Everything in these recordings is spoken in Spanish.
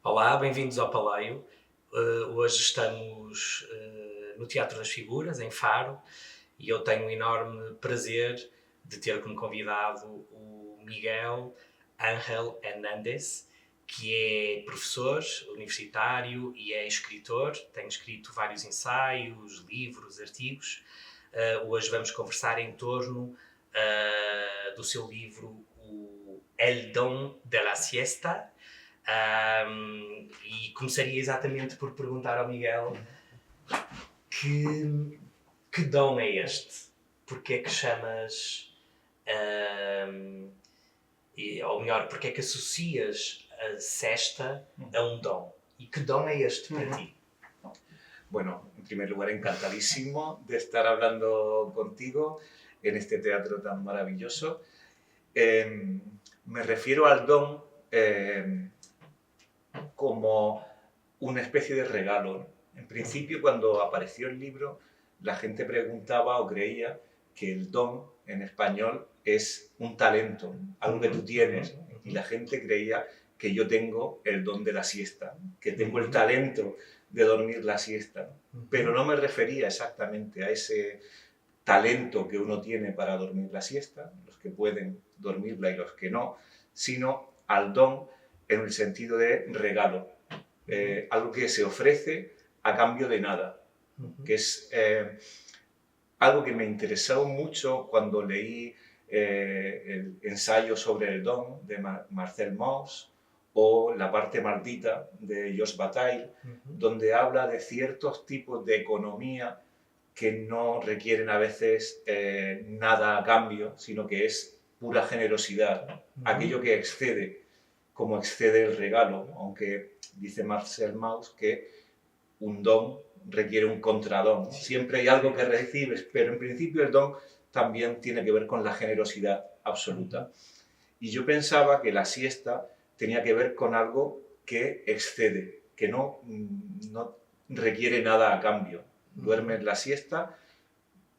Olá, bem-vindos ao Paleio. Hoje estamos no Teatro das Figuras, em Faro, e eu tenho um enorme prazer de ter como convidado o Miguel Ángel Hernández, que é professor universitário e é escritor. Tem escrito vários ensaios, livros, artigos. Hoje vamos conversar em torno do seu livro o El Don de la Siesta. E começaria exatamente por perguntar ao Miguel que dom é este? Porque é que chamas, ou melhor, porque é que associas a cesta a um dom? E que dom é este para ti? Bueno, en primer lugar, encantadísimo de estar hablando contigo en este teatro tan maravilloso. Me refiero al don como una especie de regalo. En principio, cuando apareció el libro, la gente preguntaba o creía que el don en español es un talento, algo que tú tienes, y la gente creía que yo tengo el don de la siesta, que tengo el talento de dormir la siesta, pero no me refería exactamente a ese talento que uno tiene para dormir la siesta, los que pueden dormirla y los que no, sino al don en el sentido de regalo, algo que se ofrece a cambio de nada, que es algo que me interesó mucho cuando leí el ensayo sobre el don de Marcel Mauss o La parte maldita de Josh Bataille, donde habla de ciertos tipos de economía que no requieren a veces nada a cambio, sino que es pura generosidad, aquello que excede, como excede el regalo, aunque dice Marcel Mauss que un don requiere un contradón. Siempre hay algo que recibes, pero en principio el don también tiene que ver con la generosidad absoluta. Y yo pensaba que la siesta tenía que ver con algo que excede, que no requiere nada a cambio. Duermes la siesta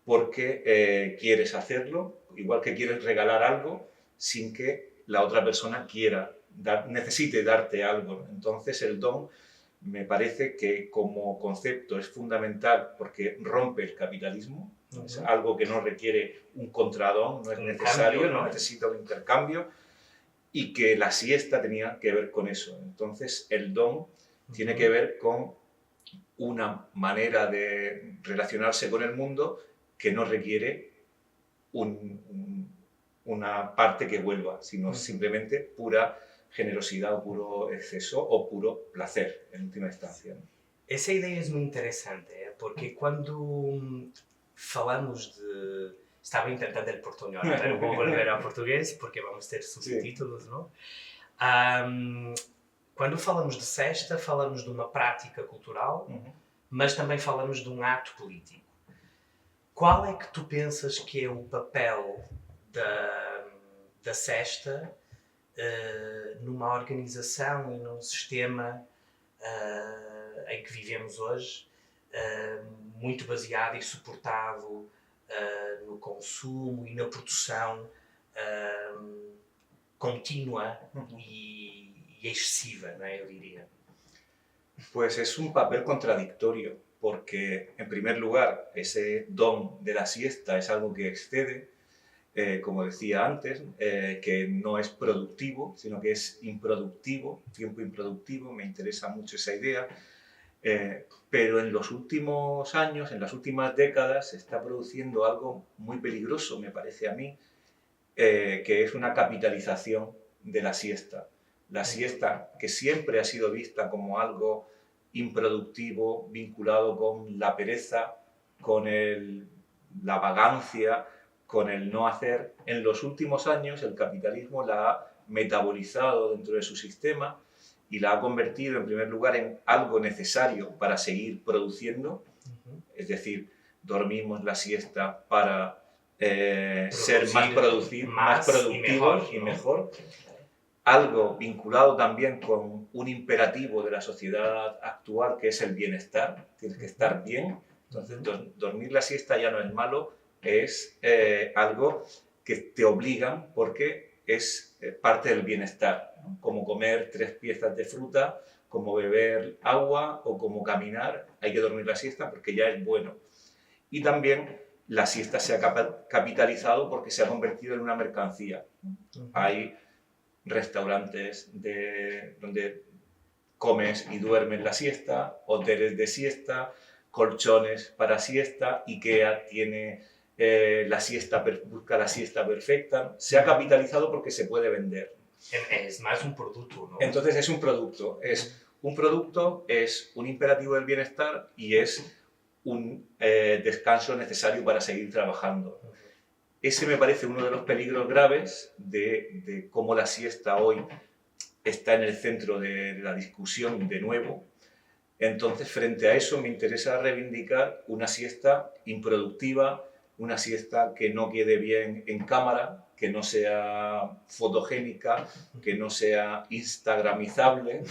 porque quieres hacerlo, igual que quieres regalar algo sin que la otra persona necesite darte algo. Entonces el don me parece que como concepto es fundamental porque rompe el capitalismo, es algo que no requiere un contradón, no es necesario, no necesita un intercambio, y que la siesta tenía que ver con eso. Entonces el don tiene que ver con una manera de relacionarse con el mundo que no requiere una parte que vuelva, sino simplemente pura generosidad o puro exceso o puro placer, en última instancia. Essa ideia é muito interessante, porque quando falamos de... Estava intentando el portuñol, pero vou volver ao português porque vamos ter subtítulos, não? Quando falamos de cesta, falamos de uma prática cultural, mas também falamos de um ato político. Qual é que tu pensas que é o papel da cesta numa organização e num sistema em que vivemos hoje, muito baseado e suportado no consumo e na produção contínua e excesiva, não é? Eu diría. Pues es un papel contradictorio, porque en primer lugar ese don de la siesta es algo que excede, como decía antes, que no es productivo, sino que es improductivo, tiempo improductivo, me interesa mucho esa idea, pero en los últimos años, en las últimas décadas, se está produciendo algo muy peligroso, me parece a mí, que es una capitalización de la siesta. La siesta, que siempre ha sido vista como algo improductivo, vinculado con la pereza, con la vagancia, con el no hacer. En los últimos años el capitalismo la ha metabolizado dentro de su sistema y la ha convertido en primer lugar en algo necesario para seguir produciendo, es decir, dormimos la siesta para ser más productivos y mejor. Algo vinculado también con un imperativo de la sociedad actual que es el bienestar, tienes que estar bien, entonces dormir la siesta ya no es malo, es algo que te obligan porque es parte del bienestar, ¿no? Como comer 3 piezas de fruta, como beber agua o como caminar, hay que dormir la siesta porque ya es bueno. Y también la siesta se ha capitalizado porque se ha convertido en una mercancía. Hay restaurantes donde comes y duermes la siesta, hoteles de siesta, colchones para siesta, IKEA tiene busca la siesta perfecta. Se ha capitalizado porque se puede vender. Es más un producto, ¿no? Entonces es un producto. Es un imperativo del bienestar y es un descanso necesario para seguir trabajando. Ese me parece uno de los peligros graves de cómo la siesta hoy está en el centro de la discusión de nuevo. Entonces, frente a eso, me interesa reivindicar una siesta improductiva, una siesta que no quede bien en cámara, que no sea fotogénica, que no sea instagramizable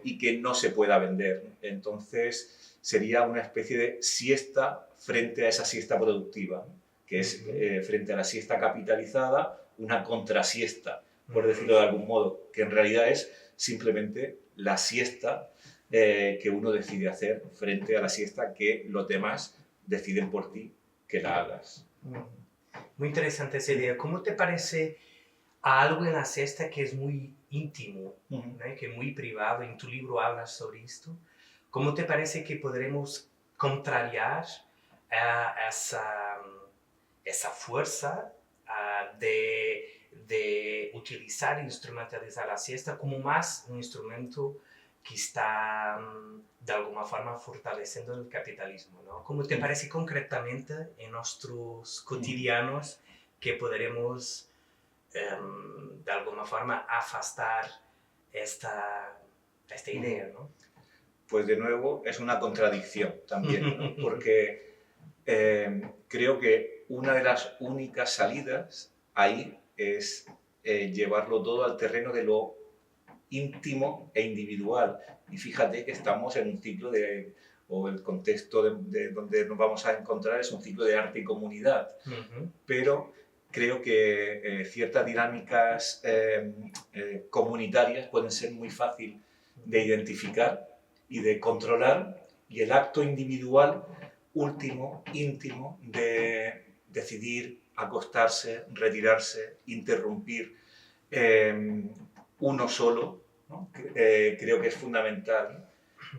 y que no se pueda vender. Entonces, sería una especie de siesta frente a esa siesta productiva, que es frente a la siesta capitalizada, una contrasiesta, por decirlo de algún modo, que en realidad es simplemente la siesta que uno decide hacer frente a la siesta que los demás deciden por ti que la hagas. Muy interesante esa idea. ¿Cómo te parece algo en la siesta que es muy íntimo, ¿no? Que es muy privado? En tu libro hablas sobre esto. ¿Cómo te parece que podremos contrariar esa fuerza de utilizar e instrumentalizar la siesta como más un instrumento que está de alguna forma fortaleciendo el capitalismo, ¿no? ¿Cómo te parece concretamente en nuestros cotidianos que podremos de alguna forma afastar esta idea, ¿no? Pues de nuevo es una contradicción también, ¿no? Porque creo que una de las únicas salidas ahí es llevarlo todo al terreno de lo íntimo e individual. Y fíjate que estamos en un ciclo o el contexto de donde nos vamos a encontrar es un ciclo de arte y comunidad. Pero creo que ciertas dinámicas comunitarias pueden ser muy fácil de identificar y de controlar, y el acto individual último, íntimo, de decidir acostarse, retirarse, interrumpir uno solo, ¿no? Creo que es fundamental.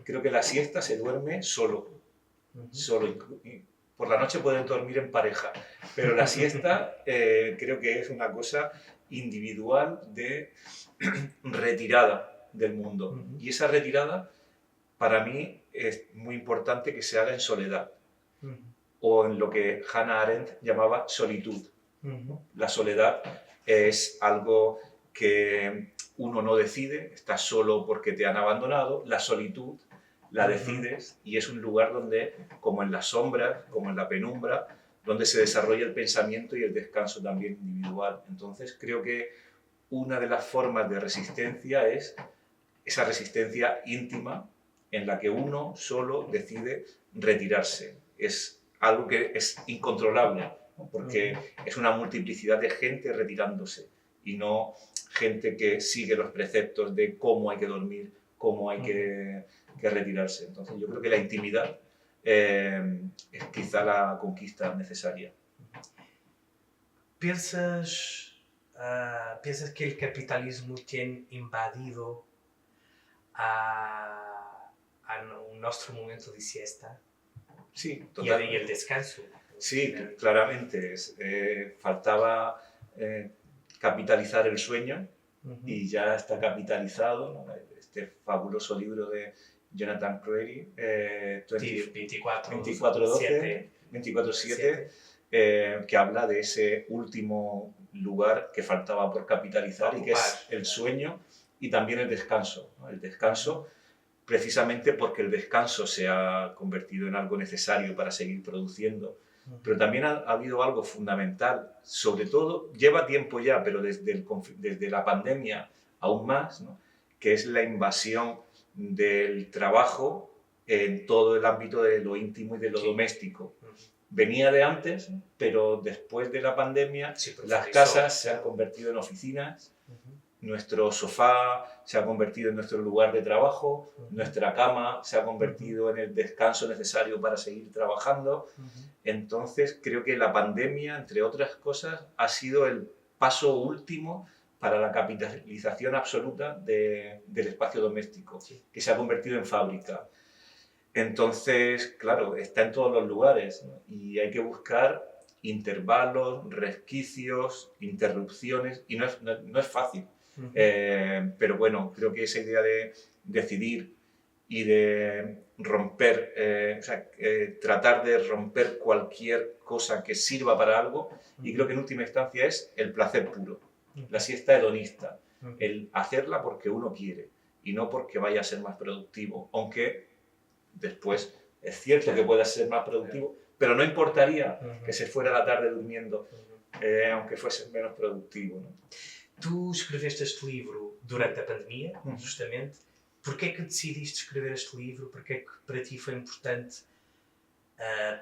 Creo que la siesta se duerme solo. Por la noche pueden dormir en pareja, pero la siesta creo que es una cosa individual de retirada del mundo. Y esa retirada, para mí, es muy importante que se haga en soledad, o en lo que Hannah Arendt llamaba solitud. La soledad es algo que uno no decide, estás solo porque te han abandonado. La solitud la decides y es un lugar donde, como en las sombras, como en la penumbra, donde se desarrolla el pensamiento y el descanso también individual. Entonces creo que una de las formas de resistencia es esa resistencia íntima en la que uno solo decide retirarse. Es algo que es incontrolable, ¿no? Porque es una multiplicidad de gente retirándose y no gente que sigue los preceptos de cómo hay que dormir, cómo hay que retirarse. Entonces yo creo que la intimidad es quizá la conquista necesaria. ¿Piensas que el capitalismo tiene invadido a nuestro momento de siesta? Sí, totalmente. Y el descanso. Sí, claramente. Faltaba capitalizar el sueño y ya está capitalizado, ¿no? Este fabuloso libro de Jonathan Crary, 24/7, que habla de ese último lugar que faltaba por capitalizar y que es el sueño y también el descanso, ¿no? El descanso, precisamente porque el descanso se ha convertido en algo necesario para seguir produciendo. Pero también ha habido algo fundamental, sobre todo, lleva tiempo ya, pero desde la pandemia aún más, ¿no? Que es la invasión del trabajo en todo el ámbito de lo íntimo y de lo doméstico. Venía de antes, pero después de la pandemia las casas se han convertido en oficinas nuestro sofá se ha convertido en nuestro lugar de trabajo, nuestra cama se ha convertido en el descanso necesario para seguir trabajando. Entonces, creo que la pandemia, entre otras cosas, ha sido el paso último para la capitalización absoluta del espacio doméstico, que se ha convertido en fábrica. Entonces, claro, está en todos los lugares, ¿no? Y hay que buscar intervalos, resquicios, interrupciones, y no es fácil. Pero bueno, creo que esa idea de decidir y de romper, tratar de romper cualquier cosa que sirva para algo, y creo que en última instancia es el placer puro, la siesta hedonista, el hacerla porque uno quiere y no porque vaya a ser más productivo, aunque después es cierto que pueda ser más productivo, pero no importaría que se fuera la tarde durmiendo, aunque fuese menos productivo, ¿no? Tu escreveste este livro durante a pandemia, justamente. Porquê é que decidiste escrever este livro? Porquê é que para ti foi importante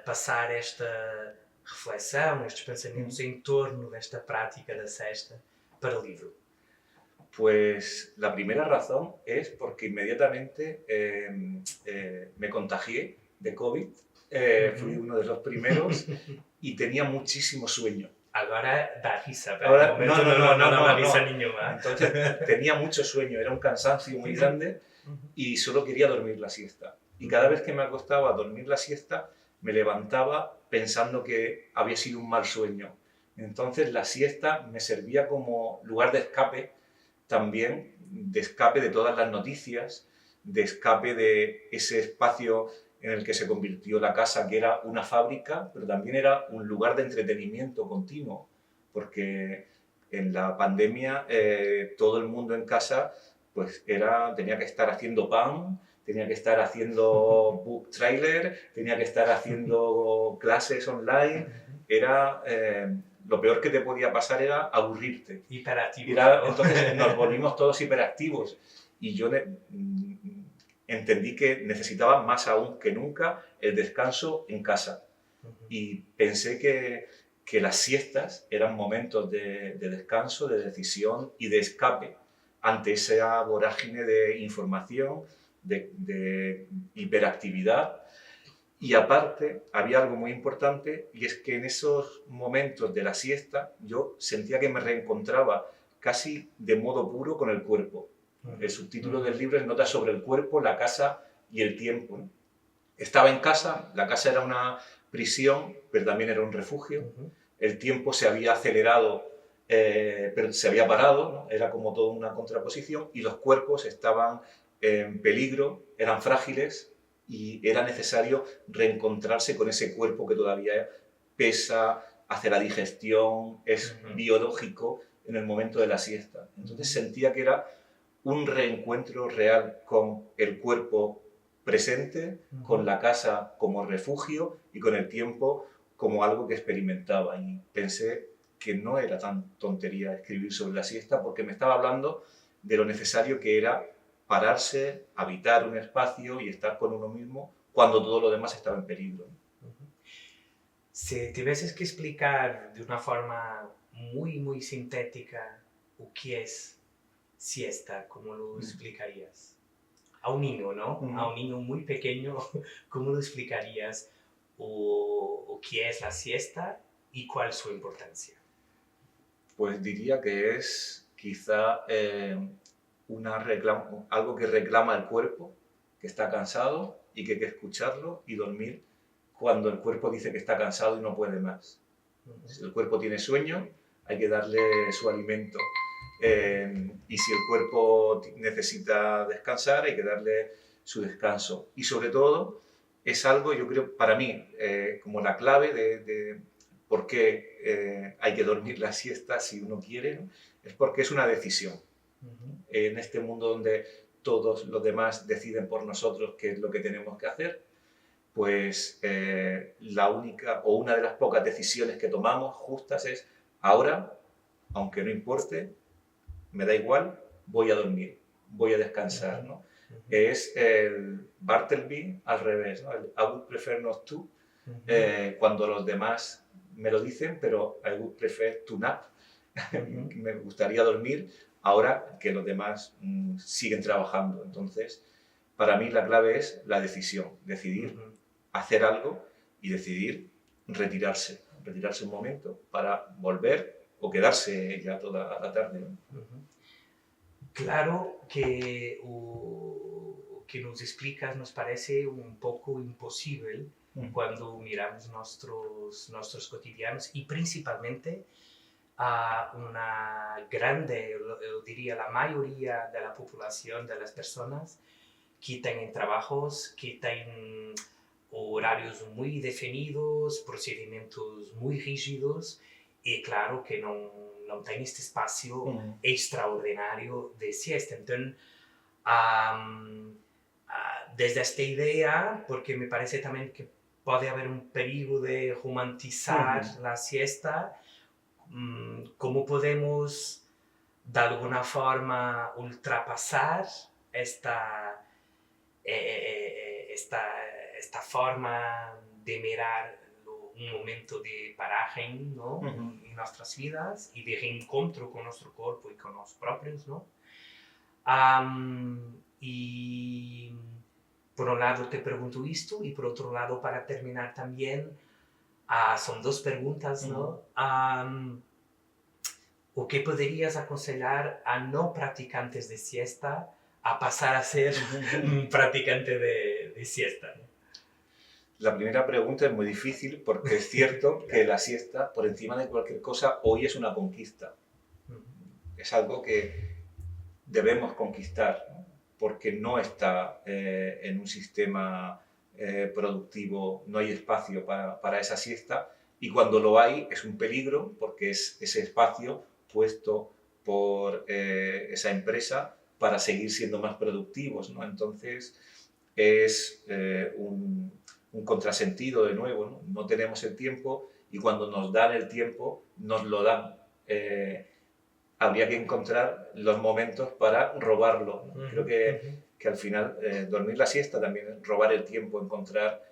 passar esta reflexão, estes pensamentos em torno desta prática da siesta para el libro? Pues la primera razón es porque inmediatamente me contagié de COVID, fui uno de los primeros y tenía muchísimo sueño. Agora dá risa, pero Ahora, no dá risa nenhuma. Entonces tenía mucho sueño, era un cansancio muy grande y solo quería dormir la siesta. Y cada vez que me acostaba a dormir la siesta, me levantaba pensando que había sido un mal sueño. Entonces la siesta me servía como lugar de escape, también de escape de todas las noticias, de escape de ese espacio en el que se convirtió la casa, que era una fábrica, pero también era un lugar de entretenimiento continuo, porque en la pandemia todo el mundo en casa pues tenía que estar haciendo pan, tenía que estar haciendo book trailer, tenía que estar haciendo clases online, era... lo peor que te podía pasar era aburrirte. Hiperactivo. Entonces nos volvimos todos hiperactivos y yo entendí que necesitaba más aún que nunca el descanso en casa. Y pensé que las siestas eran momentos de descanso, de decisión y de escape ante esa vorágine de información, de hiperactividad. Y aparte, había algo muy importante, y es que en esos momentos de la siesta yo sentía que me reencontraba casi de modo puro con el cuerpo. El subtítulo del libro es Notas sobre el cuerpo, la casa y el tiempo, ¿no? Estaba en casa, la casa era una prisión, pero también era un refugio. El tiempo se había acelerado, pero se había parado, ¿no? Era como toda una contraposición, y los cuerpos estaban en peligro, eran frágiles, y era necesario reencontrarse con ese cuerpo que todavía pesa, hace la digestión, es biológico en el momento de la siesta. Entonces sentía que era un reencuentro real con el cuerpo presente, con la casa como refugio y con el tiempo como algo que experimentaba. Y pensé que no era tan tontería escribir sobre la siesta, porque me estaba hablando de lo necesario que era pararse, habitar un espacio y estar con uno mismo cuando todo lo demás estaba en peligro. Se tivesses que explicar de una forma muy sintética o que es siesta, ¿cómo lo explicarías? A un niño, ¿no? A un niño muy pequeño, ¿cómo lo explicarías? O qué es la siesta y cuál es su importancia? Pues diría que es quizá algo que reclama el cuerpo, que está cansado y que hay que escucharlo y dormir cuando el cuerpo dice que está cansado y no puede más. Si el cuerpo tiene sueño, hay que darle su alimento. Y si el cuerpo necesita descansar, hay que darle su descanso. Y sobre todo, es algo, yo creo, para mí, como la clave de por qué hay que dormir la siesta si uno quiere, ¿no? Es porque es una decisión. En este mundo donde todos los demás deciden por nosotros qué es lo que tenemos que hacer, pues la única o una de las pocas decisiones que tomamos justas es ahora, aunque no importe, me da igual, voy a dormir, voy a descansar, ¿no? Es el Bartleby al revés, ¿no? El I would prefer not to, cuando los demás me lo dicen, pero I would prefer to nap, me gustaría dormir, ahora que los demás siguen trabajando. Entonces, para mí la clave es la decisión, decidir hacer algo y decidir retirarse un momento para volver o quedarse ya toda la tarde, ¿no? Claro que o que nos explicas nos parece un poco imposible cuando miramos nuestros cotidianos y principalmente a una grande, yo diría la mayoría de la población, de las personas que tienen trabajos, que tienen horarios muy definidos, procedimientos muy rígidos y claro que no tienen este espacio extraordinario de siesta. Entonces, desde esta idea, porque me parece también que puede haber un peligro de romantizar la siesta, ¿cómo podemos de alguna forma ultrapasar esta, esta forma de mirar un momento de paraje, ¿no? En nuestras vidas y de reencuentro con nuestro cuerpo y con los propios, ¿no? Y por un lado te pregunto esto y por otro lado para terminar también son dos preguntas, ¿no? ¿O qué podrías aconsejar a no practicantes de siesta a pasar a ser un practicante de siesta, ¿no? La primera pregunta es muy difícil porque es cierto que la siesta, por encima de cualquier cosa, hoy es una conquista. Es algo que debemos conquistar, ¿no? Porque no está en un sistema productivo, no hay espacio para esa siesta y cuando lo hay es un peligro porque es ese espacio puesto por esa empresa para seguir siendo más productivos, ¿no? Entonces es un contrasentido de nuevo, ¿no? No tenemos el tiempo y cuando nos dan el tiempo nos lo dan. Habría que encontrar los momentos para robarlo, ¿no? Creo que al final dormir la siesta también es robar el tiempo, encontrar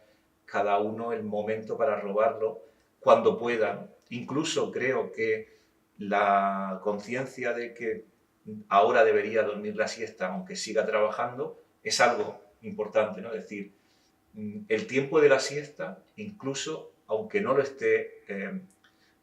cada uno el momento para robarlo cuando puedan. Incluso creo que la conciencia de que ahora debería dormir la siesta aunque siga trabajando es algo importante, ¿no? Es decir, el tiempo de la siesta, incluso aunque no lo esté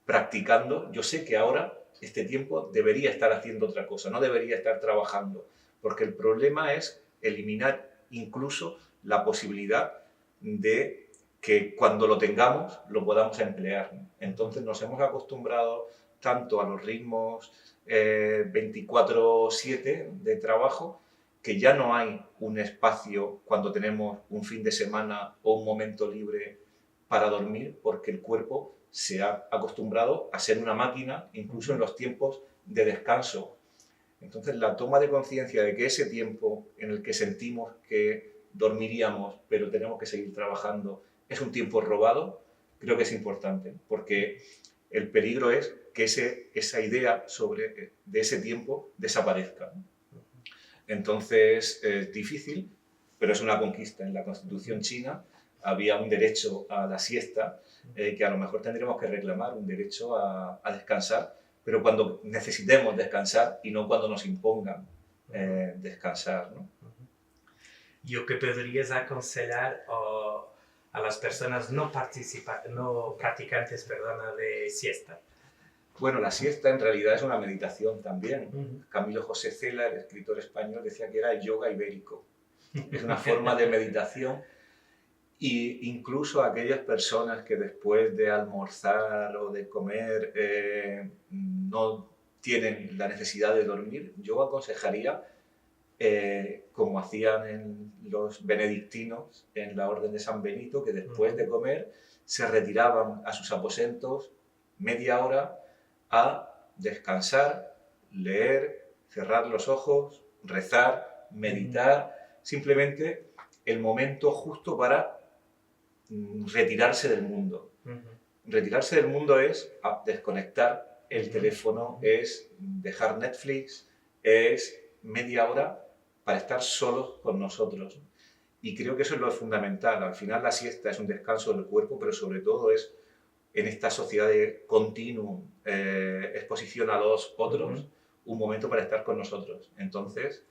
practicando, yo sé que ahora este tiempo debería estar haciendo otra cosa, no debería estar trabajando, porque el problema es eliminar incluso la posibilidad de que cuando lo tengamos lo podamos emplear. Entonces nos hemos acostumbrado tanto a los ritmos 24/7 de trabajo que ya no hay un espacio cuando tenemos un fin de semana o un momento libre para dormir, porque el cuerpo se ha acostumbrado a ser una máquina, incluso en los tiempos de descanso. Entonces, la toma de conciencia de que ese tiempo en el que sentimos que dormiríamos, pero tenemos que seguir trabajando, es un tiempo robado, creo que es importante, porque el peligro es que esa idea de ese tiempo desaparezca. Entonces, es difícil, pero es una conquista. En la Constitución china había un derecho a la siesta que a lo mejor tendríamos que reclamar, un derecho a descansar, pero cuando necesitemos descansar y no cuando nos impongan descansar, ¿no? ¿Y qué podrías aconsejar a las personas no practicantes de siesta? Bueno, la siesta en realidad es una meditación también. Camilo José Cela, el escritor español, decía que era el yoga ibérico. Es una forma de meditación y incluso aquellas personas que después de almorzar o de comer no tienen la necesidad de dormir, yo aconsejaría, como hacían los benedictinos en la Orden de San Benito, que después de comer se retiraban a sus aposentos media hora a descansar, leer, cerrar los ojos, rezar, meditar, simplemente el momento justo para retirarse del mundo. Retirarse del mundo es desconectar el teléfono, es dejar Netflix, es media hora para estar solos con nosotros. Y creo que eso es lo fundamental. Al final la siesta es un descanso del cuerpo, pero sobre todo es en esta sociedad de continua exposición a los otros, un momento para estar con nosotros. Entonces,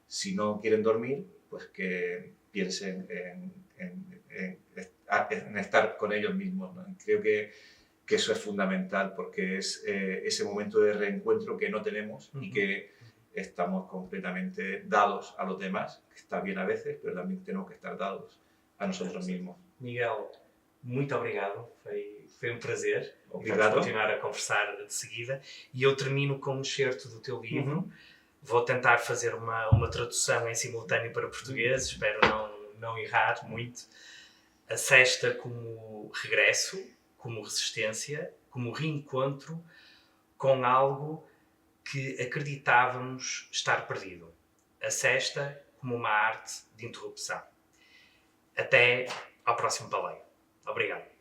si no quieren dormir, pues que piensen en estar con ellos mismos, ¿no? Creo que eso es fundamental porque es ese momento de reencuentro que no tenemos y que estamos completamente dados a los demás, que está bien a veces, pero también tenemos que estar dados a nosotros mismos. Miguel, muito obrigado, foi um prazer. Obrigado. Vamos continuar a conversar de seguida. E eu termino com um excerto do teu livro. Vou tentar fazer uma tradução em simultâneo para português, espero não errar muito. A sesta como regresso, como resistência, como reencontro com algo que acreditávamos estar perdido. A sesta como uma arte de interrupção. Até ao próximo baleio. Obrigado.